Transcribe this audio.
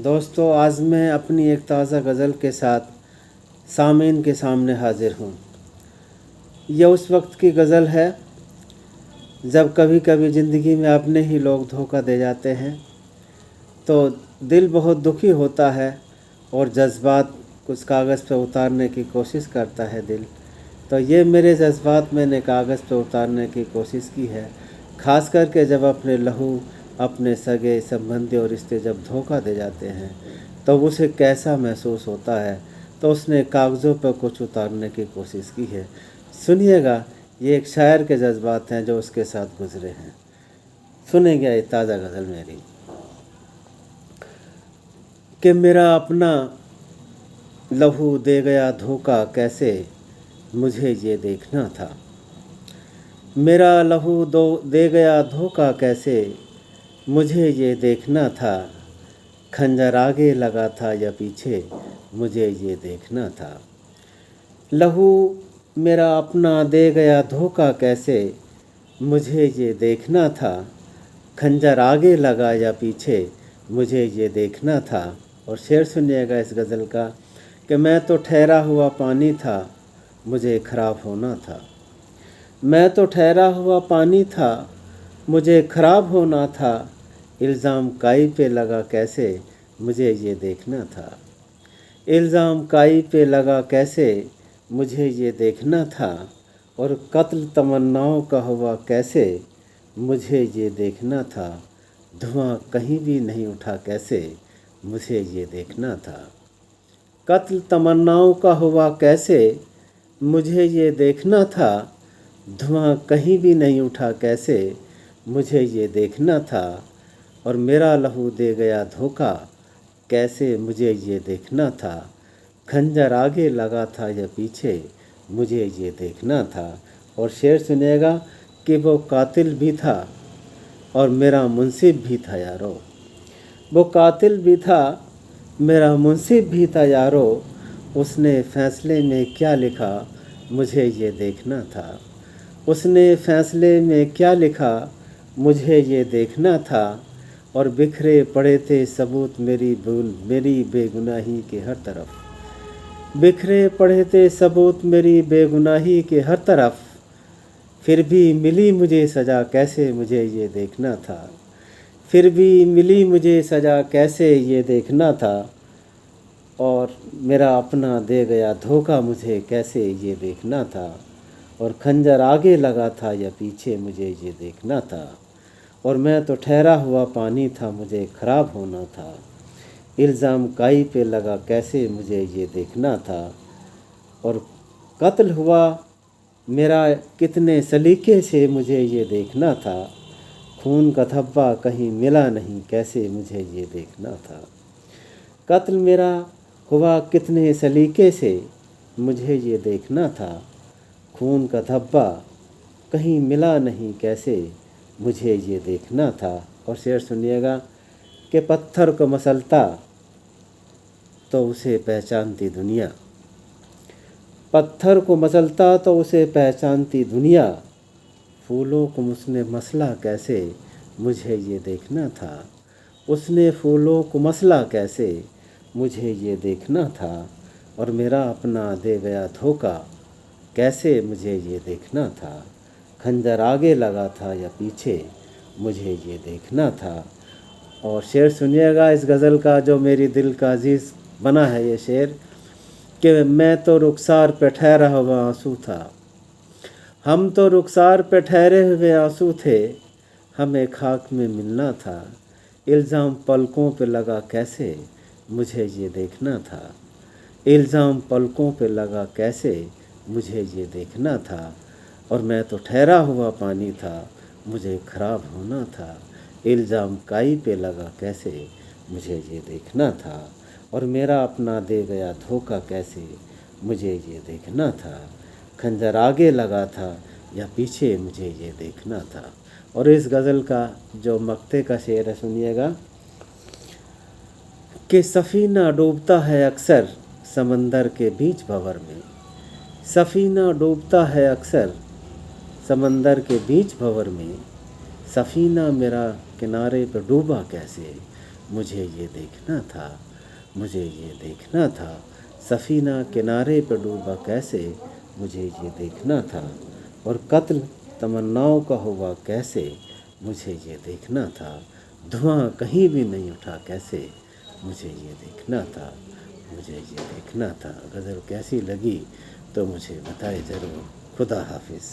दोस्तों, आज मैं अपनी एक ताज़ा गज़ल के साथ सामीन के सामने हाज़िर हूँ। यह उस वक्त की गज़ल है जब कभी कभी ज़िंदगी में अपने ही लोग धोखा दे जाते हैं तो दिल बहुत दुखी होता है और जज्बात कुछ कागज़ पर उतारने की कोशिश करता है दिल। तो ये मेरे जज्बात मैंने कागज़ पर उतारने की कोशिश की है, ख़ास करके जब अपने लहू, अपने सगे संबंधी और रिश्ते जब धोखा दे जाते हैं तो उसे कैसा महसूस होता है। तो उसने कागज़ों पर कुछ उतारने की कोशिश की है। सुनिएगा, ये एक शायर के जज्बात हैं जो उसके साथ गुजरे हैं। सुनेंगे ये ताज़ा गज़ल मेरी कि मेरा अपना लहू दे गया धोखा, कैसे मुझे ये देखना था। मेरा लहू दे गया धोखा, कैसे मुझे ये देखना था। खंजर आगे लगा था या पीछे, मुझे ये देखना था। लहू मेरा अपना दे गया धोखा, कैसे मुझे ये देखना था। खंजर आगे लगा या पीछे, मुझे ये देखना था। और शेर सुनिएगा इस गज़ल का कि मैं तो ठहरा हुआ पानी था, मुझे ख़राब होना था। मैं तो ठहरा हुआ पानी था, मुझे ख़राब होना था। इल्ज़ाम काई पे लगा, कैसे मुझे ये देखना था। इल्ज़ाम काई पे लगा, कैसे मुझे ये देखना था। और कत्ल तमन्नाओं का हुआ, कैसे मुझे ये देखना था। धुआं कहीं भी नहीं उठा, कैसे मुझे ये देखना था। कत्ल तमन्नाओं का हुआ, कैसे मुझे ये देखना था। धुआं कहीं भी नहीं उठा, कैसे मुझे ये देखना था। और मेरा लहू दे गया धोखा, कैसे मुझे ये देखना था। खंजर आगे लगा था या पीछे, मुझे ये देखना था। और शेर सुनिएगा कि वो कातिल भी था और मेरा मुंसिफ भी था यारो। वो कातिल भी था, मेरा मुंसिफ भी था यारो। उसने फ़ैसले में क्या लिखा, मुझे ये देखना था। उसने फ़ैसले में क्या लिखा, मुझे ये देखना था। और बिखरे पड़े थे सबूत मेरी बेगुनाही के हर तरफ। बिखरे पड़े थे सबूत मेरी बेगुनाही के हर तरफ। फिर भी मिली मुझे सज़ा, कैसे मुझे ये देखना था। फिर भी मिली मुझे सज़ा, कैसे ये देखना था। और मेरा अपना दे गया धोखा, मुझे कैसे ये देखना था। और खंजर आगे लगा था या पीछे, मुझे ये देखना था। और मैं तो ठहरा हुआ पानी था, मुझे ख़राब होना था। इल्ज़ाम काई पे लगा, कैसे मुझे ये देखना था। और कत्ल हुआ मेरा कितने सलीके से, मुझे ये देखना था। खून का धब्बा कहीं मिला नहीं, कैसे मुझे ये देखना था। कत्ल मेरा हुआ कितने सलीके से, मुझे ये देखना था। खून का धब्बा कहीं मिला नहीं, कैसे मुझे ये देखना था। और शेर सुनिएगा कि पत्थर को मसलता तो उसे पहचानती दुनिया। पत्थर को मसलता तो उसे पहचानती दुनिया। फूलों को उसने मसला, कैसे मुझे ये देखना था। उसने फूलों को मसला, कैसे मुझे ये देखना था। और मेरा अपना दे गया धोखा, कैसे मुझे ये देखना था। खंजर आगे लगा था या पीछे, मुझे ये देखना था। और शेर सुनिएगा इस गज़ल का जो मेरी दिल का अजीज़ बना है ये शेर कि मैं तो रुखसार पे ठहरा हुआ आंसू था। हम तो रुखसार पे ठहरे हुए आंसू थे, हमें खाक में मिलना था। इल्ज़ाम पलकों पे लगा, कैसे मुझे ये देखना था। इल्ज़ाम पलकों पे लगा, कैसे मुझे ये देखना था। और मैं तो ठहरा हुआ पानी था, मुझे ख़राब होना था। इल्ज़ाम काई पे लगा, कैसे मुझे ये देखना था। और मेरा अपना दे गया धोखा, कैसे मुझे ये देखना था। खंजर आगे लगा था या पीछे, मुझे ये देखना था। और इस गज़ल का जो मक्ते का शेर है सुनिएगा कि सफ़ीना डूबता है अक्सर समंदर के बीच भंवर में। सफ़ीना डूबता है अक्सर समंदर के बीच भंवर में। सफ़ीना मेरा किनारे पर डूबा, कैसे مجھے یہ دیکھنا تھا، مجھے یہ دیکھنا تھا، سفینہ کنارے پہ ڈوبا کیسے، مجھے یہ دیکھنا تھا، اور قتل تمناؤں کا ہوا کیسے، مجھے یہ دیکھنا تھا، دھواں کہیں بھی نہیں اٹھا کیسے، مجھے یہ دیکھنا تھا، مجھے یہ دیکھنا تھا۔ غزل کیسی لگی تو مجھے بتائے ضرور۔ خدا حافظ۔